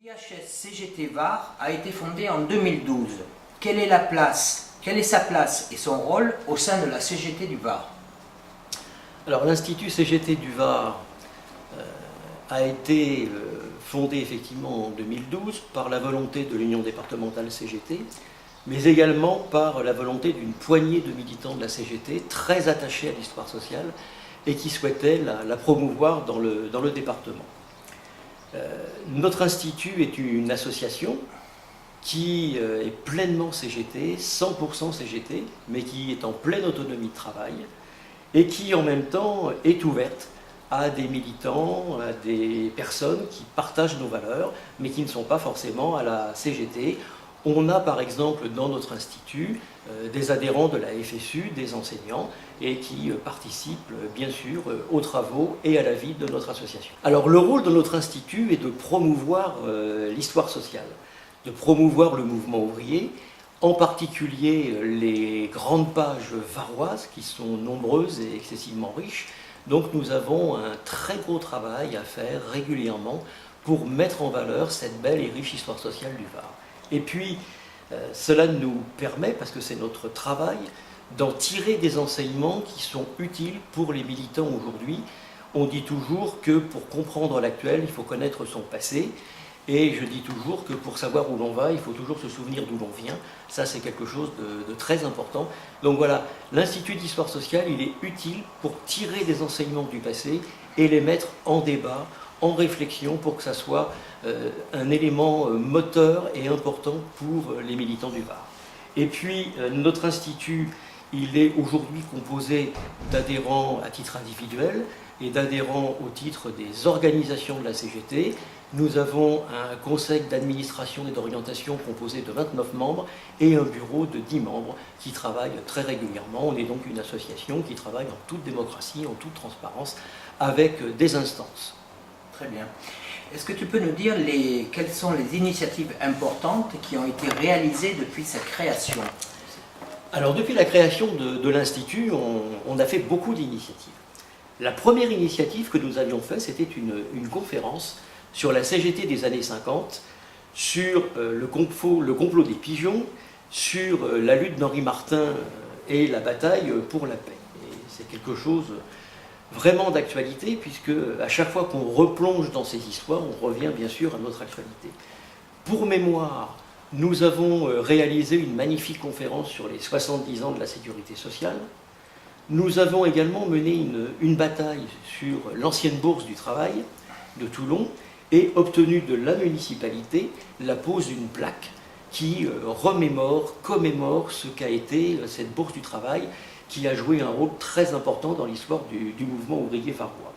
l'IHS-CGT Var a été fondée en 2012. Quelle est sa place et son rôle au sein de la CGT du Var? Alors l'Institut CGT du Var a été fondé effectivement en 2012 par la volonté de l'Union départementale CGT, mais également par la volonté d'une poignée de militants de la CGT très attachés à l'histoire sociale et qui souhaitaient la promouvoir dans le département. Notre institut est une association qui est pleinement CGT, 100% CGT, mais qui est en pleine autonomie de travail et qui en même temps est ouverte à des militants, à des personnes qui partagent nos valeurs, mais qui ne sont pas forcément à la CGT. On a par exemple dans notre institut des adhérents de la FSU, des enseignants, et qui participent bien sûr aux travaux et à la vie de notre association. Alors le rôle de notre institut est de promouvoir l'histoire sociale, de promouvoir le mouvement ouvrier, en particulier les grandes pages varoises qui sont nombreuses et excessivement riches. Donc nous avons un très gros travail à faire régulièrement pour mettre en valeur cette belle et riche histoire sociale du Var. Et puis, cela nous permet, parce que c'est notre travail, d'en tirer des enseignements qui sont utiles pour les militants aujourd'hui. On dit toujours que pour comprendre l'actuel, il faut connaître son passé. Et je dis toujours que pour savoir où l'on va, il faut toujours se souvenir d'où l'on vient. Ça, c'est quelque chose de très important. Donc voilà, l'Institut d'histoire sociale, il est utile pour tirer des enseignements du passé et les mettre en débat, en réflexion, pour que ça soit un élément moteur et important pour les militants du Var. Et puis, notre institut, il est aujourd'hui composé d'adhérents à titre individuel et d'adhérents au titre des organisations de la CGT. Nous avons un conseil d'administration et d'orientation composé de 29 membres et un bureau de 10 membres qui travaillent très régulièrement. On est donc une association qui travaille en toute démocratie, en toute transparence, avec des instances. Très bien. Est-ce que tu peux nous dire quelles sont les initiatives importantes qui ont été réalisées depuis sa création? Alors depuis la création de l'Institut, on a fait beaucoup d'initiatives. La première initiative que nous avions faite, c'était une conférence sur la CGT des années 50, sur le complot des pigeons, sur la lutte d'Henri Martin et la bataille pour la paix. Et c'est quelque chose vraiment d'actualité, puisque à chaque fois qu'on replonge dans ces histoires, on revient bien sûr à notre actualité. Pour mémoire, nous avons réalisé une magnifique conférence sur les 70 ans de la sécurité sociale. Nous avons également mené une bataille sur l'ancienne bourse du travail de Toulon et obtenu de la municipalité la pose d'une plaque qui commémore ce qu'a été cette bourse du travail, qui a joué un rôle très important dans l'histoire du mouvement ouvrier varois.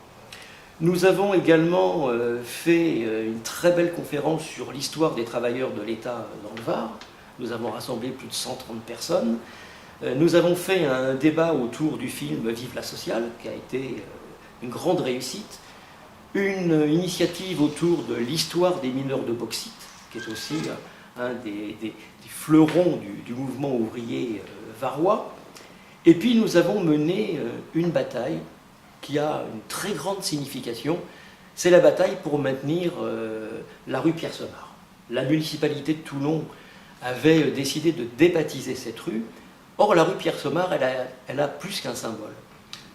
Nous avons également fait une très belle conférence sur l'histoire des travailleurs de l'État dans le Var. Nous avons rassemblé plus de 130 personnes. Nous avons fait un débat autour du film Vive la sociale, qui a été une grande réussite. Une initiative autour de l'histoire des mineurs de bauxite, qui est aussi un des fleurons du mouvement ouvrier varois. Et puis nous avons mené une bataille qui a une très grande signification, c'est la bataille pour maintenir la rue Pierre-Semard. La municipalité de Toulon avait décidé de débaptiser cette rue. Or, la rue Pierre-Semard, elle a plus qu'un symbole.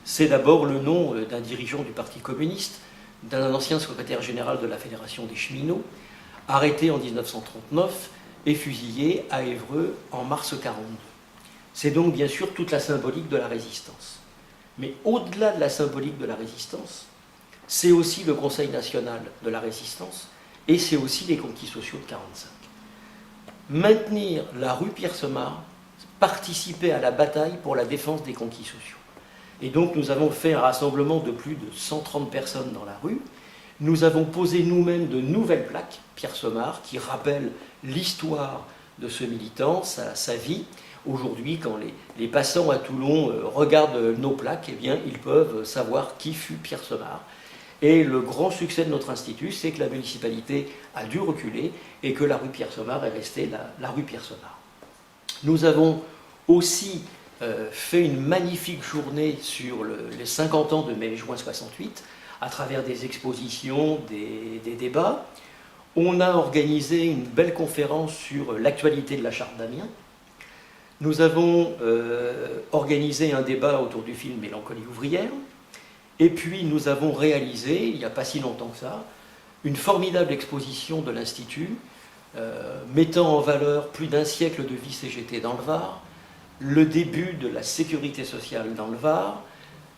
C'est d'abord le nom d'un dirigeant du Parti communiste, d'un ancien secrétaire général de la Fédération des cheminots, arrêté en 1939 et fusillé à Évreux en mars 1942. C'est donc bien sûr toute la symbolique de la résistance. Mais au-delà de la symbolique de la résistance, c'est aussi le Conseil national de la résistance et c'est aussi les conquis sociaux de 1945. Maintenir la rue Pierre-Semard, participer à la bataille pour la défense des conquis sociaux. Et donc nous avons fait un rassemblement de plus de 130 personnes dans la rue. Nous avons posé nous-mêmes de nouvelles plaques, Pierre-Semard, qui rappellent l'histoire de ce militant, sa vie. Aujourd'hui, quand les passants à Toulon regardent nos plaques, eh bien, ils peuvent savoir qui fut Pierre-Semard. Et le grand succès de notre institut, c'est que la municipalité a dû reculer et que la rue Pierre-Semard est restée la rue Pierre-Semard. Nous avons aussi fait une magnifique journée sur les 50 ans de mai-juin 68, à travers des expositions, des débats. On a organisé une belle conférence sur l'actualité de la charte d'Amiens. Nous avons organisé un débat autour du film Mélancolie ouvrière. Et puis nous avons réalisé, il n'y a pas si longtemps que ça, une formidable exposition de l'Institut mettant en valeur plus d'un siècle de vie CGT dans le Var, le début de la sécurité sociale dans le Var,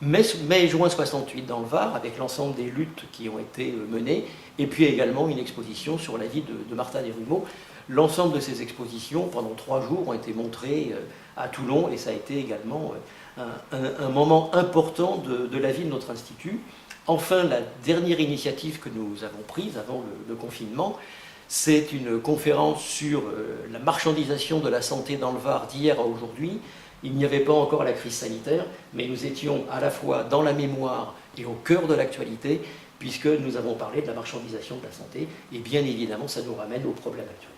mai et juin 68 dans le Var, avec l'ensemble des luttes qui ont été menées, et puis également une exposition sur la vie de Martha Desrumaux. L'ensemble de ces expositions, pendant 3 jours, ont été montrées à Toulon, et ça a été également un moment important de la vie de notre institut. Enfin, la dernière initiative que nous avons prise avant le confinement, c'est une conférence sur la marchandisation de la santé dans le Var d'hier à aujourd'hui. Il n'y avait pas encore la crise sanitaire, mais nous étions à la fois dans la mémoire et au cœur de l'actualité, puisque nous avons parlé de la marchandisation de la santé, et bien évidemment, ça nous ramène aux problèmes actuels.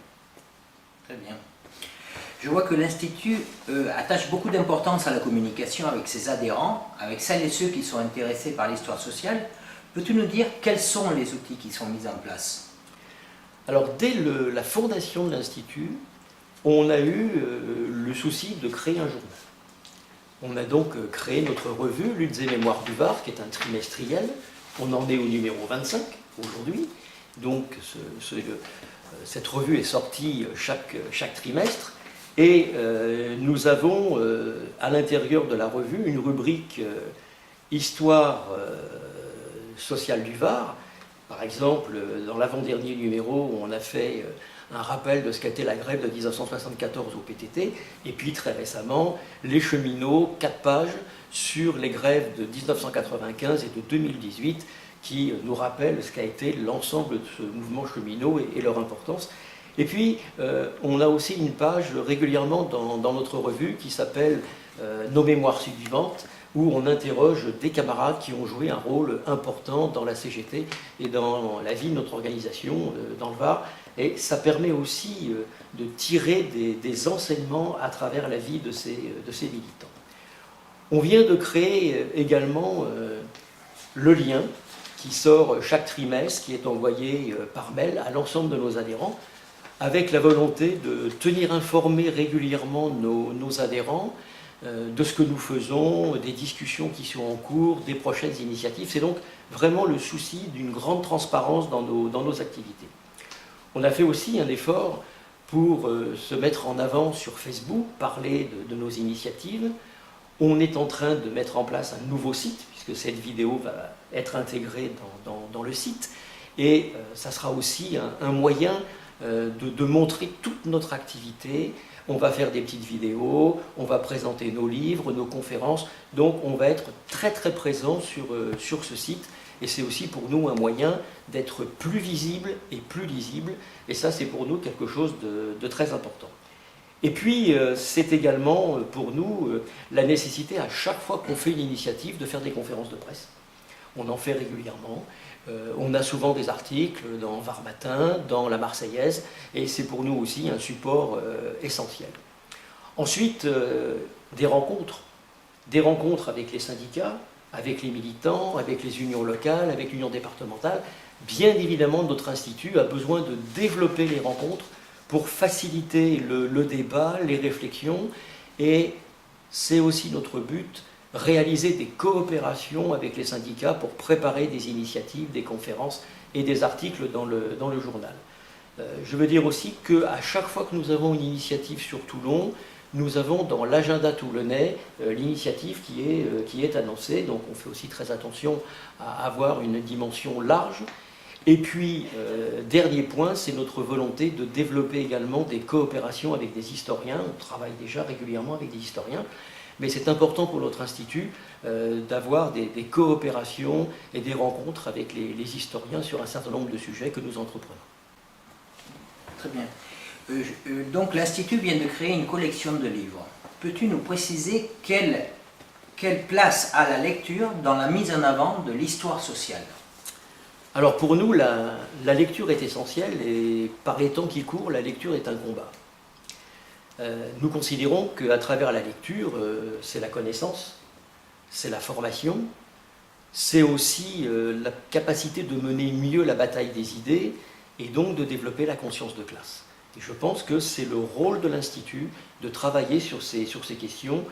Très bien. Je vois que l'Institut attache beaucoup d'importance à la communication avec ses adhérents, avec celles et ceux qui sont intéressés par l'histoire sociale. Peux-tu nous dire quels sont les outils qui sont mis en place? Alors, dès la fondation de l'Institut, on a eu le souci de créer un journal. On a donc créé notre revue Luttes et Mémoires du Var, qui est un trimestriel. On en est au numéro 25 aujourd'hui. Donc, cette revue est sortie chaque trimestre. Et nous avons à l'intérieur de la revue une rubrique Histoire sociale du Var. Par exemple, dans l'avant-dernier numéro, on a fait un rappel de ce qu'était la grève de 1974 au PTT, et puis très récemment, les cheminots, 4 pages sur les grèves de 1995 et de 2018, qui nous rappellent ce qu'a été l'ensemble de ce mouvement cheminot et leur importance. Et puis, on a aussi une page régulièrement dans notre revue qui s'appelle Nos mémoires survivantes, où on interroge des camarades qui ont joué un rôle important dans la CGT et dans la vie de notre organisation dans le Var. Et ça permet aussi de tirer des enseignements à travers la vie de ces militants. On vient de créer également le lien qui sort chaque trimestre, qui est envoyé par mail à l'ensemble de nos adhérents, avec la volonté de tenir informés régulièrement nos adhérents de ce que nous faisons, des discussions qui sont en cours, des prochaines initiatives. C'est donc vraiment le souci d'une grande transparence dans nos activités. On a fait aussi un effort pour se mettre en avant sur Facebook, parler de nos initiatives. On est en train de mettre en place un nouveau site, puisque cette vidéo va être intégrée dans le site. Et ça sera aussi un moyen de montrer toute notre activité. On va faire des petites vidéos, on va présenter nos livres, nos conférences. Donc on va être très très présent sur ce site. Et c'est aussi pour nous un moyen d'être plus visible et plus lisible. Et ça, c'est pour nous quelque chose de très important. Et puis, c'est également pour nous la nécessité, à chaque fois qu'on fait une initiative, de faire des conférences de presse. On en fait régulièrement. On a souvent des articles dans Var Matin, dans la Marseillaise, et c'est pour nous aussi un support essentiel. Ensuite, des rencontres avec les syndicats, avec les militants, avec les unions locales, avec l'union départementale. Bien évidemment, notre institut a besoin de développer les rencontres pour faciliter le débat, les réflexions, et c'est aussi notre but, réaliser des coopérations avec les syndicats pour préparer des initiatives, des conférences et des articles dans le journal. Je veux dire aussi qu'à chaque fois que nous avons une initiative sur Toulon, nous avons dans l'agenda toulonnais l'initiative qui est annoncée, donc on fait aussi très attention à avoir une dimension large. Et puis, dernier point, c'est notre volonté de développer également des coopérations avec des historiens. On travaille déjà régulièrement avec des historiens, mais c'est important pour notre institut d'avoir des coopérations et des rencontres avec les historiens sur un certain nombre de sujets que nous entreprenons. Très bien. Donc l'Institut vient de créer une collection de livres. Peux-tu nous préciser quelle place a la lecture dans la mise en avant de l'histoire sociale? Alors pour nous, la lecture est essentielle et par les temps qui courent, la lecture est un combat. Nous considérons qu'à travers la lecture, c'est la connaissance, c'est la formation, c'est aussi la capacité de mener mieux la bataille des idées et donc de développer la conscience de classe. Et je pense que c'est le rôle de l'Institut de travailler sur ces questions,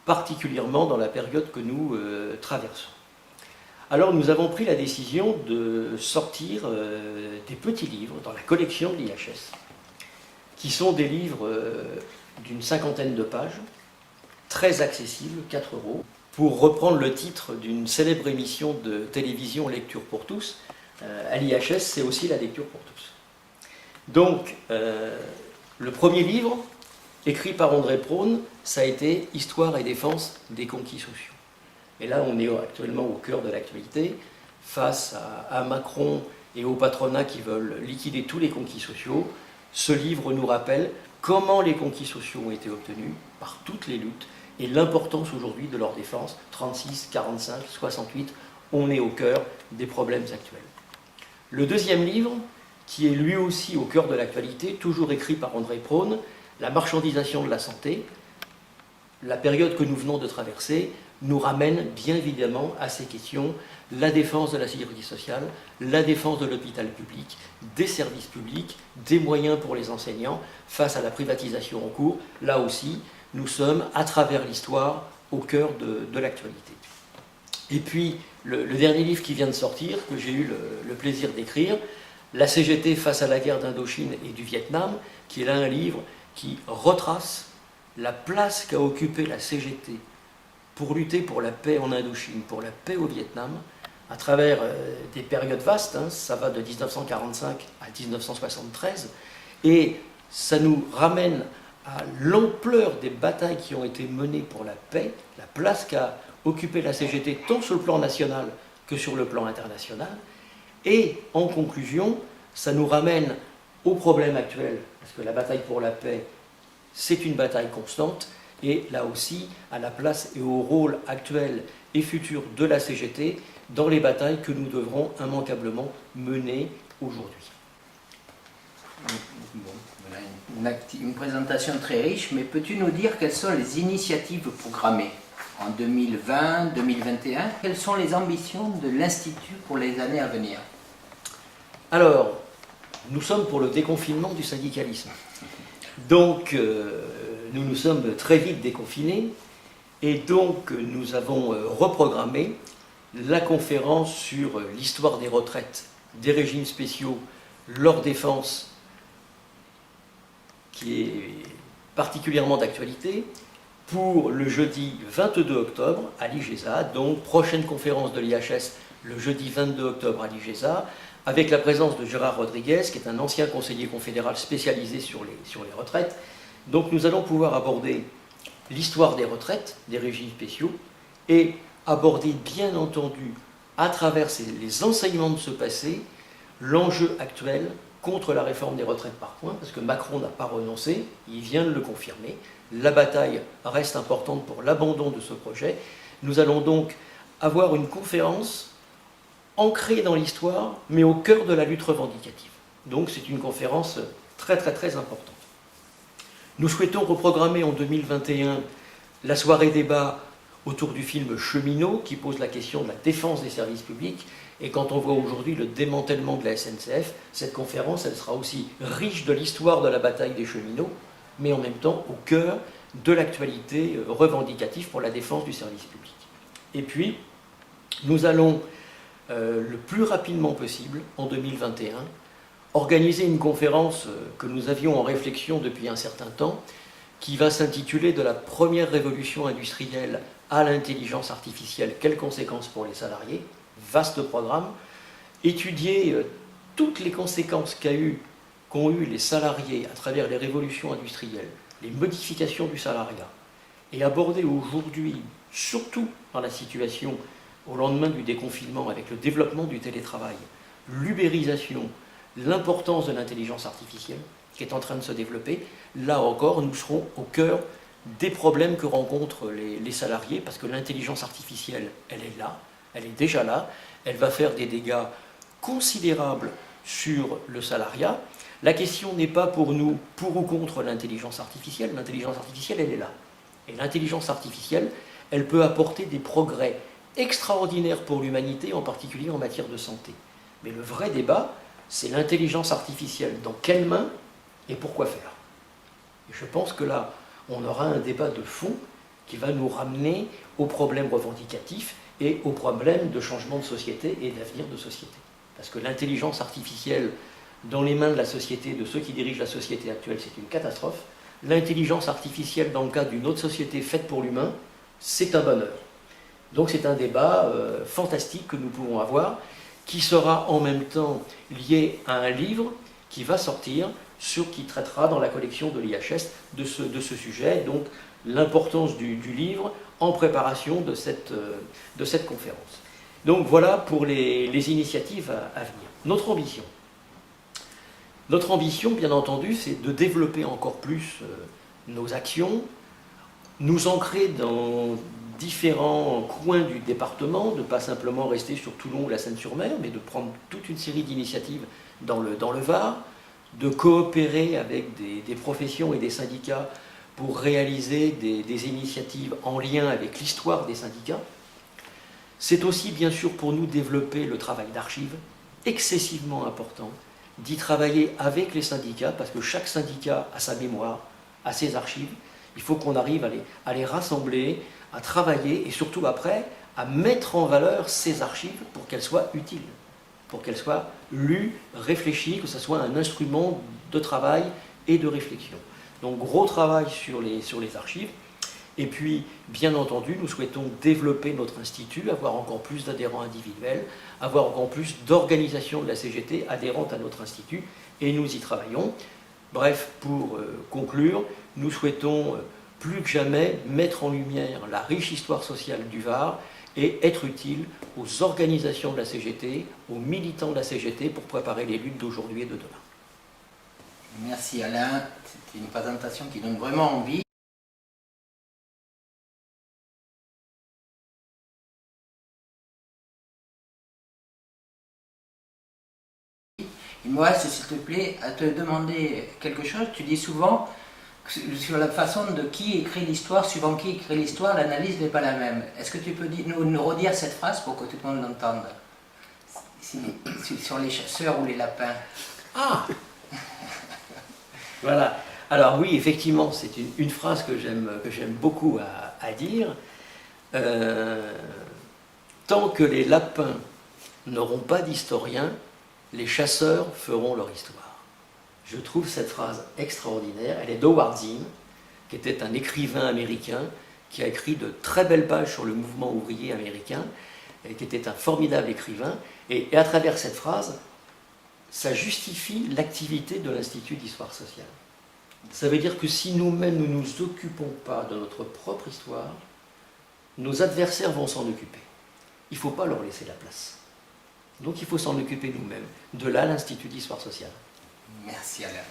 particulièrement dans la période que nous traversons. Alors nous avons pris la décision de sortir des petits livres dans la collection de l'IHS, qui sont des livres d'une cinquantaine de pages, très accessibles, 4 €. Pour reprendre le titre d'une célèbre émission de télévision Lecture pour tous, à l'IHS, c'est aussi la lecture pour tous. Donc, le premier livre, écrit par André Praune, ça a été « Histoire et défense des conquis sociaux ». Et là, on est actuellement au cœur de l'actualité, face à Macron et au patronat qui veulent liquider tous les conquis sociaux. Ce livre nous rappelle comment les conquis sociaux ont été obtenus par toutes les luttes et l'importance aujourd'hui de leur défense. 36, 45, 68, on est au cœur des problèmes actuels. Le deuxième livre, qui est lui aussi au cœur de l'actualité, toujours écrit par André Praune, « La marchandisation de la santé », la période que nous venons de traverser nous ramène bien évidemment à ces questions, la défense de la sécurité sociale, la défense de l'hôpital public, des services publics, des moyens pour les enseignants face à la privatisation en cours. Là aussi, nous sommes, à travers l'histoire, au cœur de l'actualité. Et puis, le dernier livre qui vient de sortir, que j'ai eu le plaisir d'écrire, « La CGT face à la guerre d'Indochine et du Vietnam », qui est là un livre qui retrace la place qu'a occupée la CGT pour lutter pour la paix en Indochine, pour la paix au Vietnam, à travers des périodes vastes, hein, ça va de 1945 à 1973, et ça nous ramène à l'ampleur des batailles qui ont été menées pour la paix, la place qu'a occupée la CGT tant sur le plan national que sur le plan international, et en conclusion, ça nous ramène au problème actuel, parce que la bataille pour la paix, c'est une bataille constante, et là aussi à la place et au rôle actuel et futur de la CGT dans les batailles que nous devrons immanquablement mener aujourd'hui. Bon, voilà une présentation très riche, mais peux-tu nous dire quelles sont les initiatives programmées en 2020, 2021? Quelles sont les ambitions de l'Institut pour les années à venir? Alors, nous sommes pour le déconfinement du syndicalisme. Donc, nous nous sommes très vite déconfinés et donc nous avons reprogrammé la conférence sur l'histoire des retraites, des régimes spéciaux, leur défense, qui est particulièrement d'actualité, pour le jeudi 22 octobre à l'IGESA, donc prochaine conférence de l'IHS le jeudi 22 octobre à l'IGESA, avec la présence de Gérard Rodriguez, qui est un ancien conseiller confédéral spécialisé sur les retraites. Donc nous allons pouvoir aborder l'histoire des retraites, des régimes spéciaux, et aborder bien entendu, à travers les enseignements de ce passé, l'enjeu actuel contre la réforme des retraites par points, parce que Macron n'a pas renoncé, il vient de le confirmer. La bataille reste importante pour l'abandon de ce projet. Nous allons donc avoir une conférence ancrée dans l'histoire, mais au cœur de la lutte revendicative. Donc c'est une conférence très très très importante. Nous souhaitons reprogrammer en 2021 la soirée débat autour du film Cheminot, qui pose la question de la défense des services publics. Et quand on voit aujourd'hui le démantèlement de la SNCF, cette conférence, elle sera aussi riche de l'histoire de la bataille des cheminots, mais en même temps au cœur de l'actualité revendicative pour la défense du service public. Et puis, nous allons, le plus rapidement possible, en 2021, organiser une conférence que nous avions en réflexion depuis un certain temps, qui va s'intituler « De la première révolution industrielle à l'intelligence artificielle, quelles conséquences pour les salariés ?» Vaste programme, étudier toutes les conséquences qu'ont eu les salariés à travers les révolutions industrielles, les modifications du salariat, et aborder aujourd'hui, surtout dans la situation au lendemain du déconfinement avec le développement du télétravail, l'ubérisation, l'importance de l'intelligence artificielle qui est en train de se développer. Là encore, nous serons au cœur des problèmes que rencontrent les salariés, parce que l'intelligence artificielle, elle est là, elle est déjà là, elle va faire des dégâts considérables sur le salariat. La question n'est pas pour nous pour ou contre l'intelligence artificielle elle est là. Et l'intelligence artificielle, elle peut apporter des progrès extraordinaires pour l'humanité, en particulier en matière de santé. Mais le vrai débat, c'est l'intelligence artificielle. Dans quelles mains et pourquoi faire? Et je pense que là, on aura un débat de fond qui va nous ramener aux problèmes revendicatifs et aux problèmes de changement de société et d'avenir de société. Parce que l'intelligence artificielle dans les mains de la société, de ceux qui dirigent la société actuelle, c'est une catastrophe. L'intelligence artificielle dans le cadre d'une autre société faite pour l'humain, c'est un bonheur. Donc c'est un débat fantastique que nous pouvons avoir, qui sera en même temps lié à un livre qui va sortir, qui traitera dans la collection de l'IHS de ce sujet, donc l'importance du livre en préparation de cette conférence. Donc voilà pour les initiatives à venir. Notre ambition, bien entendu, c'est de développer encore plus nos actions, nous ancrer dans différents coins du département, de ne pas simplement rester sur Toulon ou la Seine-sur-Mer, mais de prendre toute une série d'initiatives dans le Var, de coopérer avec des professions et des syndicats pour réaliser des initiatives en lien avec l'histoire des syndicats. C'est aussi, bien sûr, pour nous développer le travail d'archives, excessivement important, d'y travailler avec les syndicats, parce que chaque syndicat a sa mémoire, a ses archives. Il faut qu'on arrive à les rassembler, à travailler, et surtout après, à mettre en valeur ces archives pour qu'elles soient utiles, pour qu'elles soient lues, réfléchies, que ce soit un instrument de travail et de réflexion. Donc gros travail sur les archives. Et puis, bien entendu, nous souhaitons développer notre institut, avoir encore plus d'adhérents individuels, avoir encore plus d'organisations de la CGT adhérentes à notre institut, et nous y travaillons. Bref, pour conclure, nous souhaitons plus que jamais mettre en lumière la riche histoire sociale du Var et être utile aux organisations de la CGT, aux militants de la CGT pour préparer les luttes d'aujourd'hui et de demain. Merci Alain, c'était une présentation qui donne vraiment envie. Il me reste, s'il te plaît, à te demander quelque chose. Tu dis souvent que sur la façon de qui écrit l'histoire, suivant qui écrit l'histoire, l'analyse n'est pas la même. Est-ce que tu peux nous redire cette phrase pour que tout le monde l'entende? Sur les chasseurs ou les lapins. Ah Voilà. Alors oui, effectivement, c'est une phrase que j'aime beaucoup à dire. Tant que les lapins n'auront pas d'historien, les chasseurs feront leur histoire. Je trouve cette phrase extraordinaire. Elle est d'Howard Zinn, qui était un écrivain américain, qui a écrit de très belles pages sur le mouvement ouvrier américain, et qui était un formidable écrivain. Et à travers cette phrase, ça justifie l'activité de l'Institut d'histoire sociale. Ça veut dire que si nous-mêmes nous ne nous occupons pas de notre propre histoire, nos adversaires vont s'en occuper. Il ne faut pas leur laisser la place. Donc il faut s'en occuper nous-mêmes. De là l'Institut d'histoire sociale. Merci Alain.